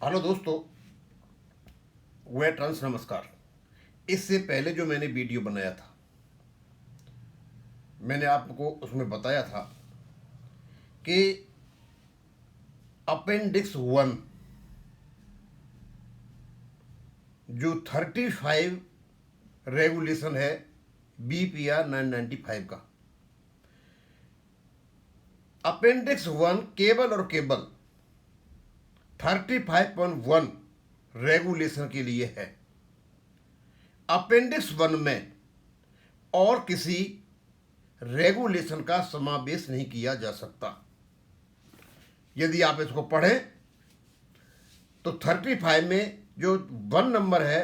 Hello दोस्तों, veterans नमस्कार। इससे पहले जो मैंने वीडियो बनाया था, मैंने आपको उसमें बताया था कि अपेंडिक्स 1 जो 35 रेगुलेशन है BPR 995 का, अपेंडिक्स 1 केबल और केबल 35.1 रेगुलेशन के लिए है। अपेंडिक्स 1 में और किसी रेगुलेशन का समावेश नहीं किया जा सकता। यदि आप इसको पढ़ें तो 35 में जो 1 नंबर है,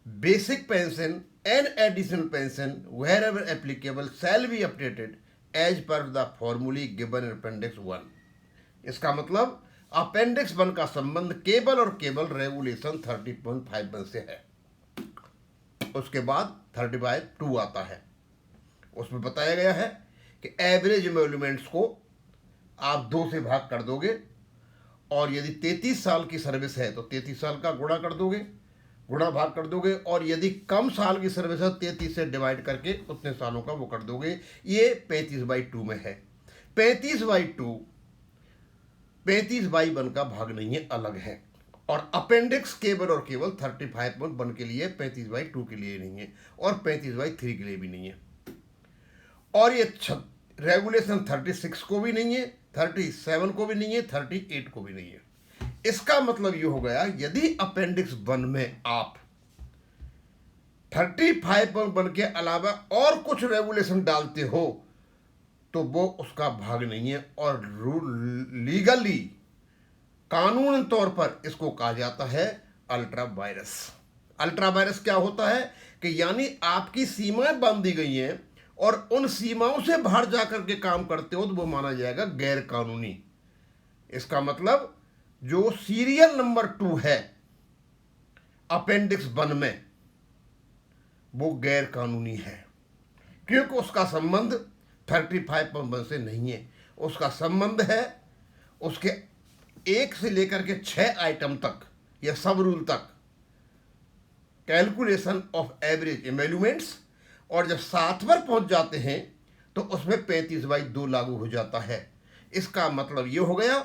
basic pension and additional pension where ever applicable shall be updated as per the formulae given in appendix 1। इसका मतलब अपेंडिक्स 1 का संबंध केबल और केबल रेगुलेशन 30.51 से है। उसके बाद 35(2) आता है। उसमें बताया गया है कि एवरेज एमोल्यूमेंट्स को आप 2 से भाग कर दोगे और यदि 33 साल की सर्विस है तो 33 साल का गुणा भाग कर दोगे, और यदि कम साल की सर्विस है 33 से डिवाइड करके उतने सालों का वो कर दोगे। ये 35/2 में है। 35/2 35/1 का भाग नहीं है, अलग है। और अपेंडिक्स केबल और केवल 35.1 के लिए, 35/2 के लिए नहीं है, और 35/3 के लिए भी नहीं है। और ये रेगुलेशन 36 को भी नहीं है, 37 को भी नहीं है, 38 को भी नहीं है। इसका मतलब ये हो गया, यदि अपेंडिक्स 1 में आप 35.1 के अलावा और कुछ रेगुलेशन डालते हो तो वो उसका भाग नहीं है, और लीगली कानून तौर पर इसको कहा जाता है अल्ट्रा वायरस। अल्ट्रा वायरस क्या होता है कि यानी आपकी सीमाएं बांध दी गई हैं और उन सीमाओं से बाहर जाकर के काम करते हो तो वो माना जाएगा गैर कानूनी। इसका मतलब जो सीरियल नंबर 2 है अपेंडिक्स 1 में, वो गैर कानूनी है, क्योंकि उसका संबंध 35.1 से नहीं है। उसका संबंध है उसके 1 से लेकर के 6 आइटम तक या सब रूल तक, कैलकुलेशन ऑफ एवरेज एमोल्यूमेंट्स, और जब 7 पर पहुंच जाते हैं तो उसमें 35/2 लागू हो जाता है। इसका मतलब ये हो गया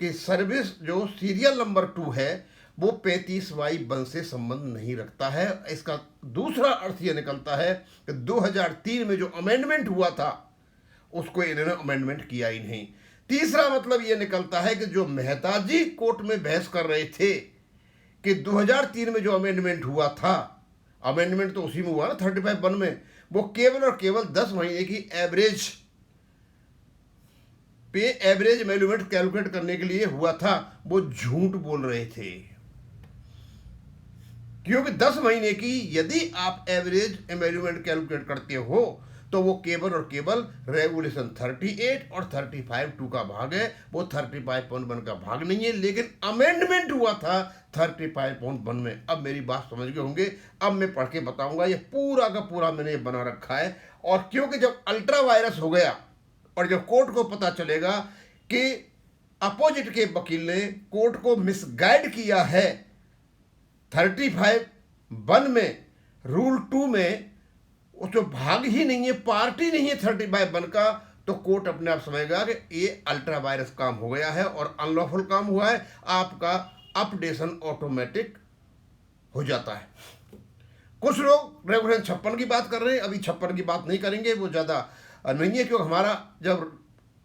कि सर्विस जो सीरियल नंबर 2 है वो 35/1 से संबंध नहीं रखता है। इसका दूसरा अर्थ ये निकलता है कि 2003 में जो अमेंडमेंट हुआ था उसको इन्होंने अमेंडमेंट किया ही नहीं। तीसरा मतलब ये निकलता है कि जो मेहता जी कोर्ट में बहस कर रहे थे कि 2003 में जो अमेंडमेंट हुआ था, अमेंडमेंट तो उसी में हुआ ना 35(1) में, वो केवल और केवल 10 महीने की एवरेज एमोल्यूमेंट कैलकुलेट करने के लिए हुआ था। वो झूठ बोल रहे थे, क्योंकि 10 महीने की यदि आप एवरेज एमोल्यूमेंट कैलकुलेट करते हो तो वो केवल और केवल रेगुलेशन 38 और 35(2) का भाग है, वो 35.1 का भाग नहीं है। लेकिन अमेंडमेंट हुआ था 35.1 में। अब मेरी बात समझ गए होंगे, अब मैं पढ़ के बताऊंगा। ये पूरा का पूरा मैंने बना रखा है। और क्योंकि जब अल्ट्रा वायरस हो गया और जब कोर्ट को पता चलेगा कि अपोजिट के वकील ने कोर्ट को मिसगाइड किया है 35(1) में, रूल 2 में उसको भाग ही नहीं है, पार्टी नहीं है 35(1) का, तो कोर्ट अपने आप समझेगा कि ये अल्ट्रा वायरस काम हो गया है और अनलॉफुल काम हुआ है। आपका अपडेशन ऑटोमेटिक हो जाता है। कुछ लोग रेगुलेशन 56 की बात कर रहे हैं, अभी 56 की बात नहीं करेंगे, वो ज़्यादा नहीं है, क्योंकि हमारा जब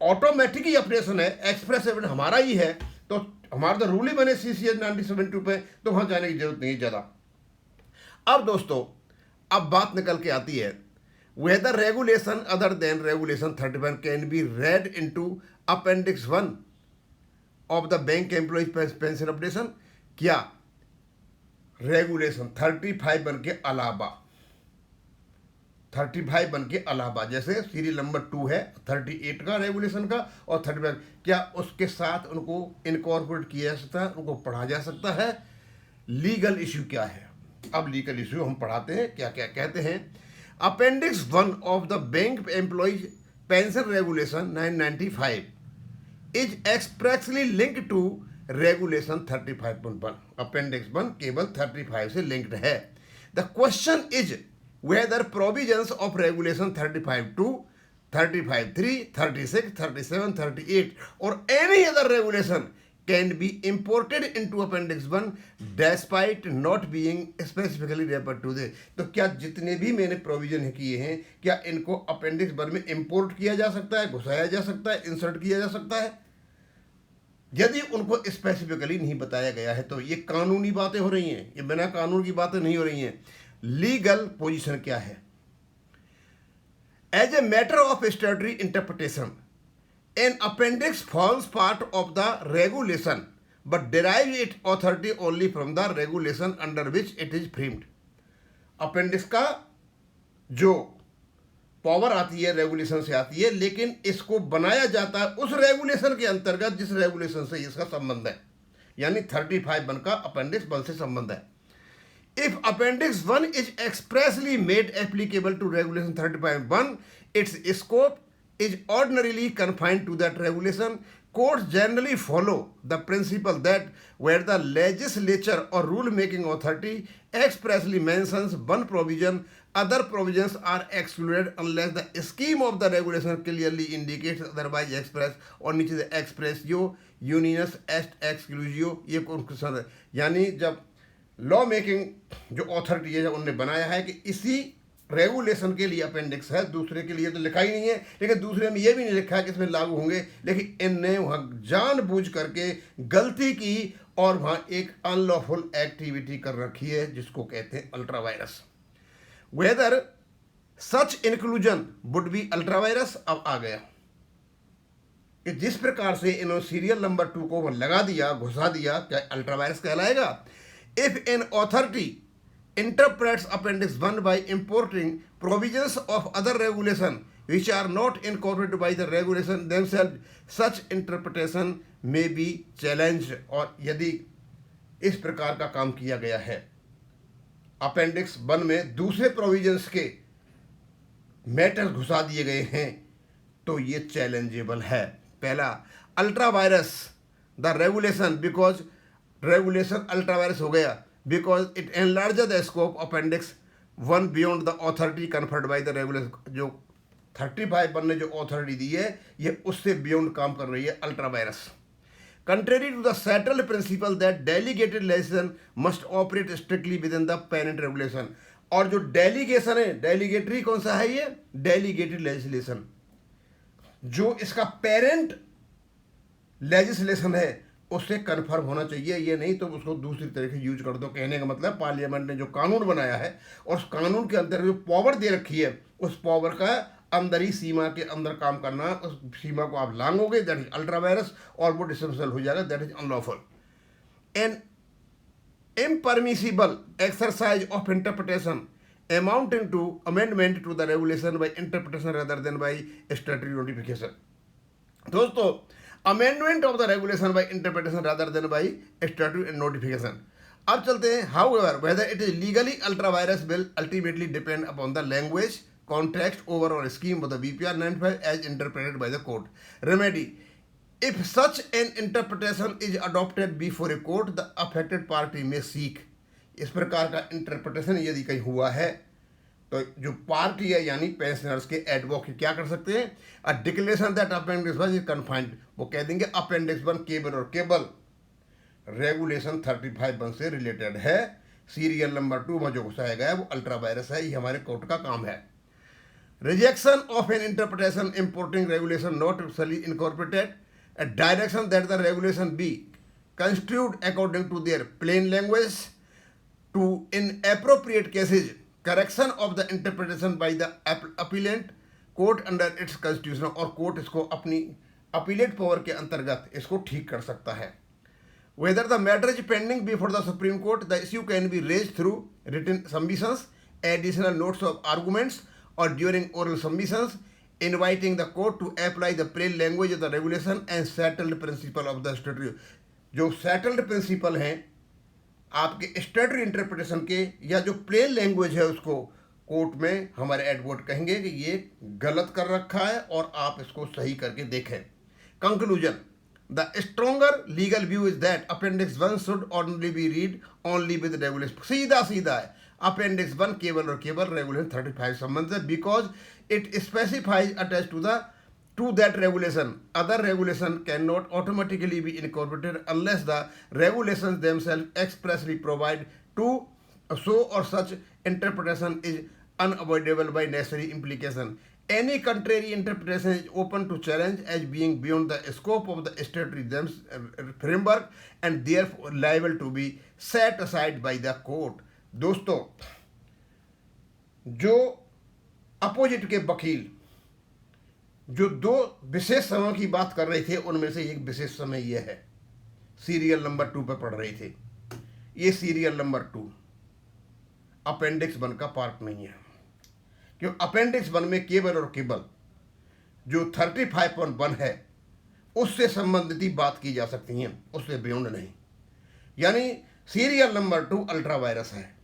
ऑटोमेटिक ही अपडेशन है, एक्सप्रेस एविडेंस हमारा ही है, तो हमारा तो रूल ही बने CCH 1972 पे, तो वहाँ जाने की जरूरत नहीं है ज़्यादा। अब दोस्तों, अब बात निकल के आती है, whether regulation other than regulation 31 can be read into appendix 1 of the bank employees pension updation। क्या रेगुलेशन 35(1) के अलावा, 35(1) के अलावा, जैसे सीरियल नंबर 2 है 38 का रेगुलेशन का और 35, क्या उसके साथ उनको इनकॉर्पोरेट किया जा सकता है, उनको पढ़ा जा सकता है? लीगल इश्यू क्या है? अब लीगल इश्यू हम पढ़ाते हैं। क्या क्या कहते हैं? Appendix 1 of the bank employees pension regulation 995 is expressly linked to regulation 35.1 appendix 1 केवल 35 से लिंक्ड है। The question is whether provisions of regulation 35.2, 35.3, 36, 37, 38 और any other regulation can be imported into appendix 1 despite not being specifically referred to the। तो क्या जितने भी मैंने provision किए हैं क्या इनको अपेंडिक्स 1 में इंपोर्ट किया जा सकता है, घुसाया जा सकता है, इंसर्ट किया जा सकता है? यदि उनको स्पेसिफिकली नहीं बताया गया है तो ये कानूनी बातें हो रही हैं, ये बिना कानून की बातें नहीं हो रही हैं। लीगल पोजीशन क्या है? As a matter of statutory interpretation an appendix forms part of the regulation but derives its authority only from the regulation under which it is framed। Appendix का जो पावर आती है रेगुलेशन से आती है, लेकिन इसको बनाया जाता है उस रेगुलेशन के अंतर्गत जिस रेगुलेशन से इसका संबंध है, यानी 35(1) का अपेंडिक्स 1 से संबंध है। If appendix 1 is expressly made applicable to regulation 35(1), it's scope is ordinarily confined to that regulation। Courts generally follow the principle that where the legislature or rule making authority expressly mentions one provision, other provisions are excluded unless the scheme of the regulation clearly indicates otherwise express। और नीचे से expressio unius est exclusio, ये question है, यानी जब law making जो authority है उन्होंने बनाया है कि इसी रेगुलेशन के लिए अपेंडिक्स है, दूसरे के लिए तो लिखा ही नहीं है, लेकिन दूसरे में ये भी नहीं लिखा है कि इसमें लागू होंगे, लेकिन इनने वहाँ जानबूझ करके गलती की और वहाँ एक अनलॉफुल एक्टिविटी कर रखी है जिसको कहते हैं ultra vires. Whether such inclusion would be ultra vires. अब आ गया कि जिस प्रकार से इन्होंने सीरियल नंबर 2 को लगा दिया, घुसा दिया, क्या अल्ट्रा वायरस कहलाएगा? If an authority interprets appendix 1 by importing provisions of other regulation which are not incorporated by the regulation themselves, such interpretation may be challenged। और यदि इस प्रकार का काम किया गया है, अपेंडिक्स 1 में दूसरे प्रोविजंस के मैटर्स घुसा दिए गए हैं, तो ये चैलेंजेबल है। पहला, ultra vires the regulation, because regulation ultra vires हो गया because it enlarges the scope of appendix 1 beyond the authority conferred by the regulation। जो 35(1) ने जो अथॉरिटी दी है ये उससे बियॉन्ड काम कर रही है ultra vires. Contrary to the settled principle that delegated legislation must operate strictly within the parent regulation. और जो डेलीगेशन है, डेलीगेटरी कौन सा है? ये डेलीगेटेड लेजिस्लेशन, जो इसका पेरेंट लेजिस्लेशन है उससे कन्फर्म होना चाहिए। ये नहीं तो उसको दूसरी तरीके यूज कर दो। कहने का मतलब पार्लियामेंट ने जो कानून बनाया है और उस कानून के अंदर जो पावर दे रखी है उस पावर का अंदर ही सीमा के अंदर काम करना, उस सीमा को आप लांघोगे, दैट इज अल्ट्रा वायरस, और वो डिसमिसल हो जाएगा, that is unlawful. An impermissible exercise of interpretation amounting to amendment to the regulation by interpretation rather than by statutory notification. दोस्तों, amendment of the regulation by interpretation rather than by statutory notification. अब चलते हैं, however whether it is legally ultra vires will ultimately depend upon the language, context, overall scheme of the BPR 95 as interpreted by the court. Remedy, if such an interpretation is adopted before a court the affected party may seek. इस प्रकार का interpretation यदि कहीं हुआ है तो जो party है यानी पेंशनर्स के एडवोकेट क्या कर सकते हैं? A declaration that appendix 1 is confined, वो कह देंगे अपेंडिक्स 1 केवल और केवल रेगुलेशन 35(1) से रिलेटेड है, सीरियल नंबर 2 में जो घुसाया गया है वो अल्ट्रा वायरस है, ये हमारे कोर्ट का काम है। Rejection of N interpretation importing regulation not सली incorporated, a direction that the regulation be construed according to their plain language, to in appropriate cases correction of the interpretation by the appellant court under its constitution। और court इसको अपनी appellate power के अंतर्गत इसको ठीक कर सकता है। Whether the matter is pending before the Supreme Court, the issue can be raised through written submissions, additional notes of arguments, or during oral submissions, inviting the court to apply the plain language of the regulation and settled principle of the statutory। जो settled principle हैं आपके statutory interpretation के या जो plain language है उसको court में हमारे एडवोकेट कहेंगे कि ये गलत कर रखा है और आप इसको सही करके देखें। Conclusion, The stronger legal view is that Appendix 1 should only be read only with regulation. सीधा सीधा है, Appendix 1 केवल और केवल Regulation 35 संबंधित है, because it specifies attached to that regulation. Other regulation cannot automatically be incorporated unless the regulations themselves expressly provide to so, or such interpretation is unavoidable by necessary implication. Any contrary interpretation is open to challenge as being beyond the scope of the statutory framework and therefore liable to be set aside by the court. दोस्तों, जो opposite के वकील जो दो विशेष समयों की बात कर रहे थे, उनमें से एक विशेष समय यह है, सीरियल नंबर 2 पर पढ़ रहे थे। ये सीरियल नंबर 2 अपेंडिक्स 1 का पार्ट नहीं है, क्यों? अपेंडिक्स 1 में केवल और केवल जो 35.1 है उससे संबंधित ही बात की जा सकती है, उससे बियॉन्ड नहीं। यानी सीरियल नंबर 2 अल्ट्रा वायरस है।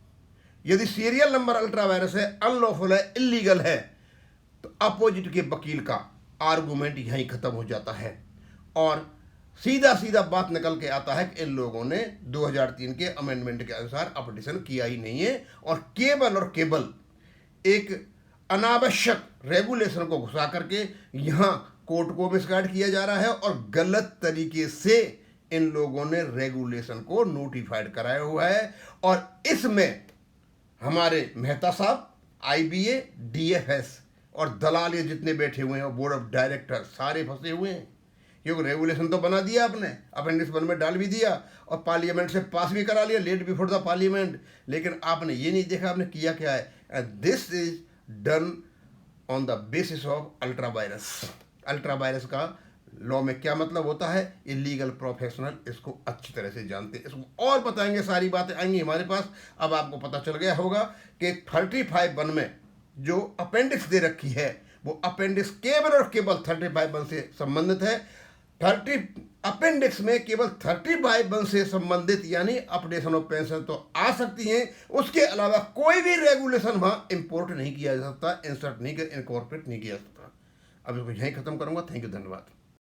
यदि सीरियल नंबर अल्ट्रा वायरस है, अनलॉफुल है, इलीगल है, तो अपोजिट के वकील का आर्गूमेंट यहीं खत्म हो जाता है और सीधा सीधा बात निकल के आता है कि इन लोगों ने 2003 के अमेंडमेंट के अनुसार अपडेशन किया ही नहीं है और केवल एक अनावश्यक रेगुलेशन को घुसा करके यहाँ कोर्ट को मिसगाइड किया जा रहा है और गलत तरीके से इन लोगों ने रेगुलेशन को नोटिफाइड कराया हुआ है। और इसमें हमारे मेहता साहब, IBA, DFS और दलाल ये जितने बैठे हुए हैं और बोर्ड ऑफ डायरेक्टर सारे फंसे हुए हैं, क्योंकि रेगुलेशन तो बना दिया आपने, अपेंडिक्स 1 में डाल भी दिया और पार्लियामेंट से पास भी करा लिया, लेट बिफोर द पार्लियामेंट, लेकिन आपने ये नहीं देखा आपने किया क्या है। And this is done on the basis of ultra vires. Ultra vires का लॉ में क्या मतलब होता है, इलीगल प्रोफेशनल इसको अच्छी तरह से जानते हैं, इसको और बताएंगे, सारी बातें आएंगी हमारे पास। अब आपको पता चल गया होगा कि 35(1) में जो अपेंडिक्स दे रखी है वो अपेंडिक्स केवल और केवल 35(1) से संबंधित है। अपेंडिक्स में केवल 35(1) से संबंधित यानी अपडेशन ऑफ पेंशन तो आ सकती हैं, उसके अलावा कोई भी रेगुलेशन वहाँ इंपोर्ट नहीं किया जा सकता, इंसर्ट नहीं, इनकॉर्पोरेट नहीं किया जा सकता। अब इसको यहीं खत्म करूंगा। थैंक यू, धन्यवाद।